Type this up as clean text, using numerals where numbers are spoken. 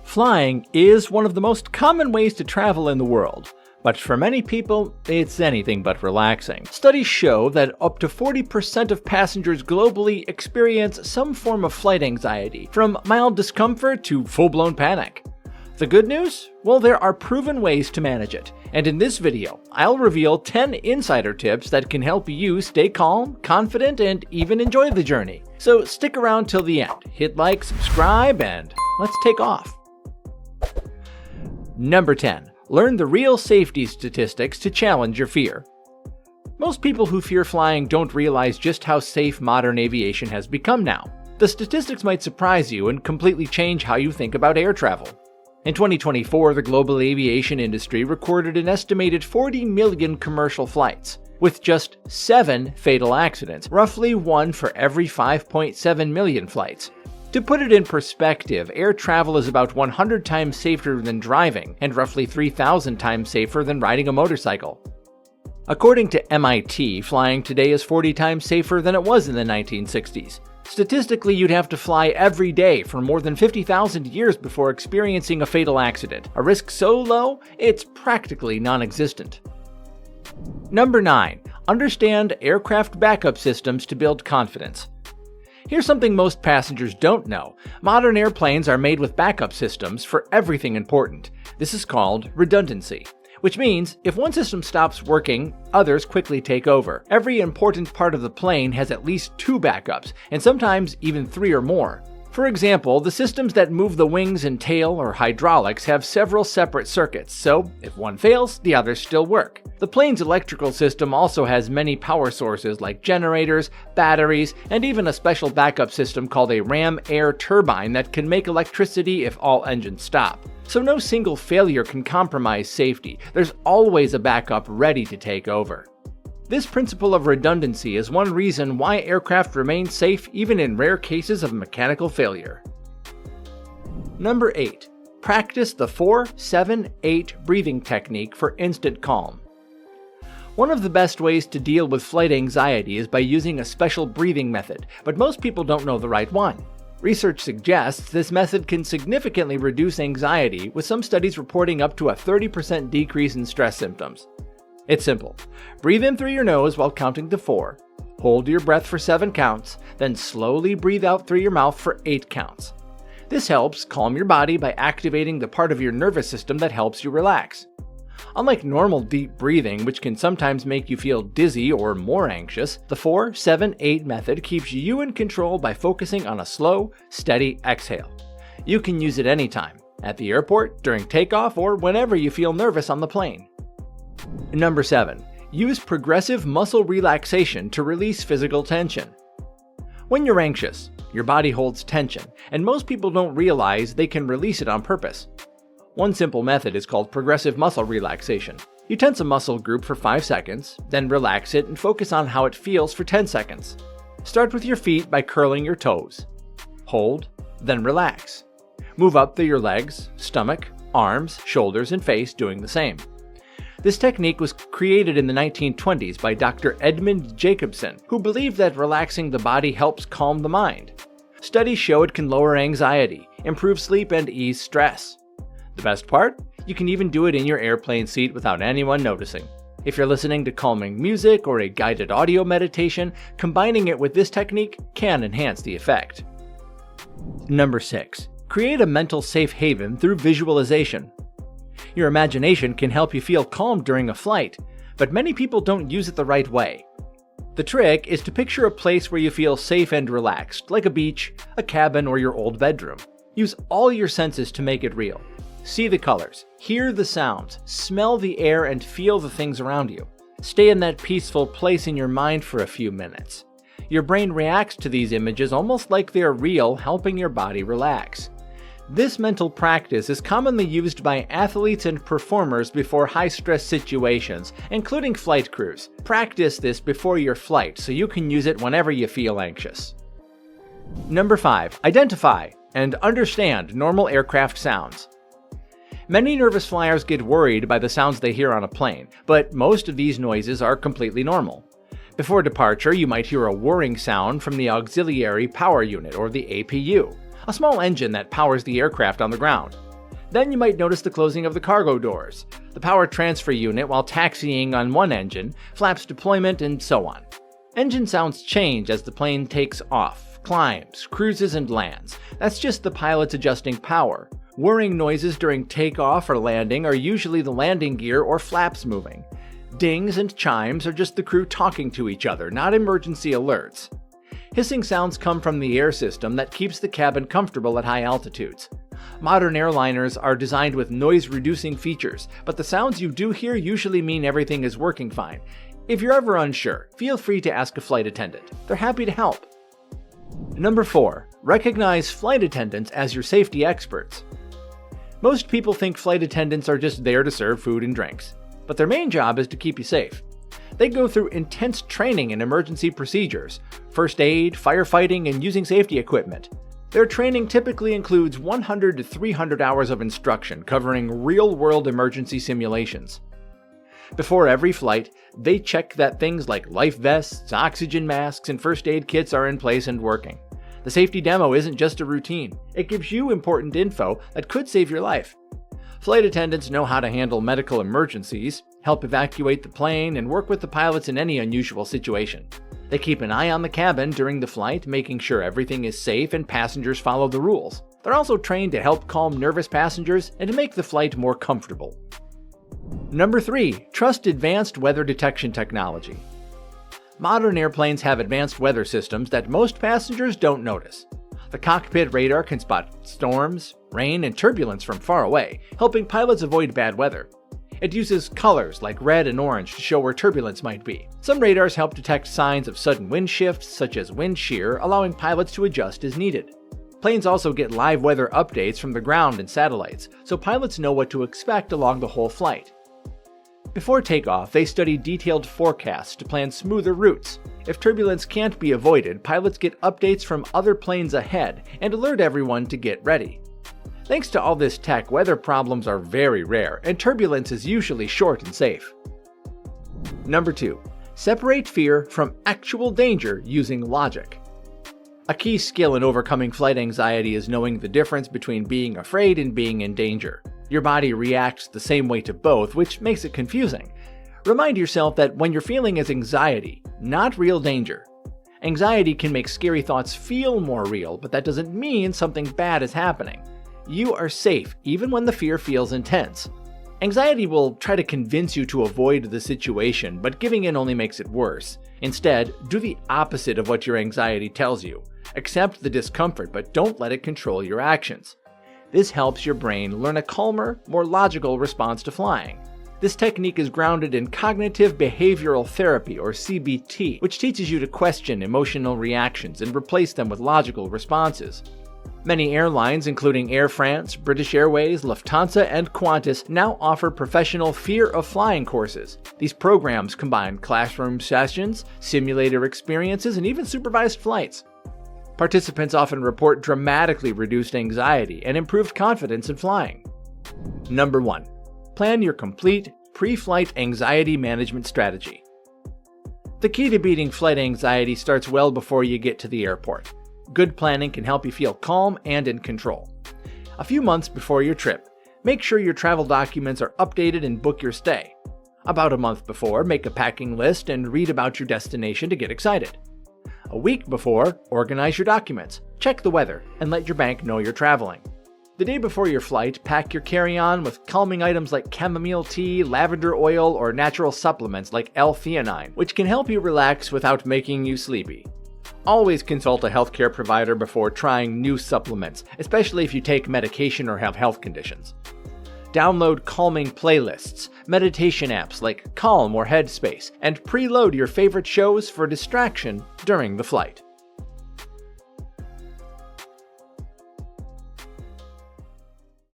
Flying is one of the most common ways to travel in the world, but for many people, it's anything but relaxing. Studies show that up to 40% of passengers globally experience some form of flight anxiety, from mild discomfort to full-blown panic. The good news? Well, there are proven ways to manage it, and in this video, I'll reveal 10 insider tips that can help you stay calm, confident, and even enjoy the journey. So stick around till the end, hit like, subscribe, and let's take off. Number 10. Learn the real safety statistics to challenge your fear. Most people who fear flying don't realize just how safe modern aviation has become now. The statistics might surprise you and completely change how you think about air travel. In 2024, the global aviation industry recorded an estimated 40 million commercial flights, with just 7 fatal accidents, roughly 1 for every 5.7 million flights. To put it in perspective, air travel is about 100 times safer than driving and roughly 3,000 times safer than riding a motorcycle. According to MIT, flying today is 40 times safer than it was in the 1960s. Statistically, you'd have to fly every day for more than 50,000 years before experiencing a fatal accident, a risk so low, it's practically non-existent. Number 9. Understand aircraft backup systems to build confidence. Here's something most passengers don't know. Modern airplanes are made with backup systems for everything important. This is called redundancy, which means if one system stops working, others quickly take over. Every important part of the plane has at least 2 backups, and sometimes even 3 or more. For example, the systems that move the wings and tail or hydraulics have several separate circuits, so if one fails, the others still work. The plane's electrical system also has many power sources like generators, batteries, and even a special backup system called a ram air turbine that can make electricity if all engines stop. So no single failure can compromise safety. There's always a backup ready to take over. This principle of redundancy is one reason why aircraft remain safe even in rare cases of mechanical failure. Number 8. Practice the 4-7-8 breathing technique for instant calm. One of the best ways to deal with flight anxiety is by using a special breathing method, but most people don't know the right one. Research suggests this method can significantly reduce anxiety, with some studies reporting up to a 30% decrease in stress symptoms. It's simple. Breathe in through your nose while counting to 4. Hold your breath for 7 counts, then slowly breathe out through your mouth for 8 counts. This helps calm your body by activating the part of your nervous system that helps you relax. Unlike normal deep breathing, which can sometimes make you feel dizzy or more anxious, the 4-7-8 method keeps you in control by focusing on a slow, steady exhale. You can use it anytime, at the airport, during takeoff, or whenever you feel nervous on the plane. Number 7. Use progressive muscle relaxation to release physical tension. When you're anxious, your body holds tension, and most people don't realize they can release it on purpose. One simple method is called progressive muscle relaxation. You tense a muscle group for 5 seconds, then relax it and focus on how it feels for 10 seconds. Start with your feet by curling your toes. Hold, then relax. Move up through your legs, stomach, arms, shoulders, and face, doing the same. This technique was created in the 1920s by Dr. Edmund Jacobson, who believed that relaxing the body helps calm the mind. Studies show it can lower anxiety, improve sleep, and ease stress. The best part? You can even do it in your airplane seat without anyone noticing. If you're listening to calming music or a guided audio meditation, combining it with this technique can enhance the effect. Number 6. Create a mental safe haven through visualization. Your imagination can help you feel calm during a flight, but many people don't use it the right way. The trick is to picture a place where you feel safe and relaxed, like a beach, a cabin, or your old bedroom. Use all your senses to make it real. See the colors, hear the sounds, smell the air, and feel the things around you. Stay in that peaceful place in your mind for a few minutes. Your brain reacts to these images almost like they're real, helping your body relax. This mental practice is commonly used by athletes and performers before high-stress situations, including flight crews. Practice this before your flight so you can use it whenever you feel anxious. Number 5. Identify and understand normal aircraft sounds. Many nervous flyers get worried by the sounds they hear on a plane, but most of these noises are completely normal. Before departure, you might hear a whirring sound from the Auxiliary Power Unit, or the APU, a small engine that powers the aircraft on the ground. Then you might notice the closing of the cargo doors, the power transfer unit while taxiing on one engine, flaps deployment, and so on. Engine sounds change as the plane takes off, climbs, cruises, and lands. That's just the pilot's adjusting power. Whirring noises during takeoff or landing are usually the landing gear or flaps moving. Dings and chimes are just the crew talking to each other, not emergency alerts. Hissing sounds come from the air system that keeps the cabin comfortable at high altitudes. Modern airliners are designed with noise-reducing features, but the sounds you do hear usually mean everything is working fine. If you're ever unsure, feel free to ask a flight attendant. They're happy to help. Number 4. Recognize flight attendants as your safety experts. Most people think flight attendants are just there to serve food and drinks, but their main job is to keep you safe. They go through intense training in emergency procedures, first aid, firefighting, and using safety equipment. Their training typically includes 100 to 300 hours of instruction covering real-world emergency simulations. Before every flight, they check that things like life vests, oxygen masks, and first aid kits are in place and working. The safety demo isn't just a routine, it gives you important info that could save your life. Flight attendants know how to handle medical emergencies, help evacuate the plane, and work with the pilots in any unusual situation. They keep an eye on the cabin during the flight, making sure everything is safe and passengers follow the rules. They're also trained to help calm nervous passengers and to make the flight more comfortable. Number 3. Trust advanced weather detection technology. Modern airplanes have advanced weather systems that most passengers don't notice. The cockpit radar can spot storms, rain, and turbulence from far away, helping pilots avoid bad weather. It uses colors like red and orange to show where turbulence might be. Some radars help detect signs of sudden wind shifts, such as wind shear, allowing pilots to adjust as needed. Planes also get live weather updates from the ground and satellites, so pilots know what to expect along the whole flight. Before takeoff, they study detailed forecasts to plan smoother routes. If turbulence can't be avoided, pilots get updates from other planes ahead and alert everyone to get ready. Thanks to all this tech, weather problems are very rare, and turbulence is usually short and safe. Number 2. Separate fear from actual danger using logic. A key skill in overcoming flight anxiety is knowing the difference between being afraid and being in danger. Your body reacts the same way to both, which makes it confusing. Remind yourself that when you're feeling is anxiety, not real danger. Anxiety can make scary thoughts feel more real, but that doesn't mean something bad is happening. You are safe even when the fear feels intense. Anxiety will try to convince you to avoid the situation, but giving in only makes it worse. Instead, do the opposite of what your anxiety tells you. Accept the discomfort, but don't let it control your actions. This helps your brain learn a calmer, more logical response to flying. This technique is grounded in cognitive behavioral therapy, or CBT, which teaches you to question emotional reactions and replace them with logical responses. Many airlines, including Air France, British Airways, Lufthansa, and Qantas, now offer professional fear of flying courses. These programs combine classroom sessions, simulator experiences, and even supervised flights. Participants often report dramatically reduced anxiety and improved confidence in flying. Number 1. Plan your complete pre-flight anxiety management strategy. The key to beating flight anxiety starts well before you get to the airport. Good planning can help you feel calm and in control. A few months before your trip, make sure your travel documents are updated and book your stay. About a month before, make a packing list and read about your destination to get excited. A week before, organize your documents, check the weather, and let your bank know you're traveling. The day before your flight, pack your carry-on with calming items like chamomile tea, lavender oil, or natural supplements like L-theanine, which can help you relax without making you sleepy. Always consult a healthcare provider before trying new supplements, especially if you take medication or have health conditions. Download calming playlists, meditation apps like Calm or Headspace, and preload your favorite shows for distraction during the flight.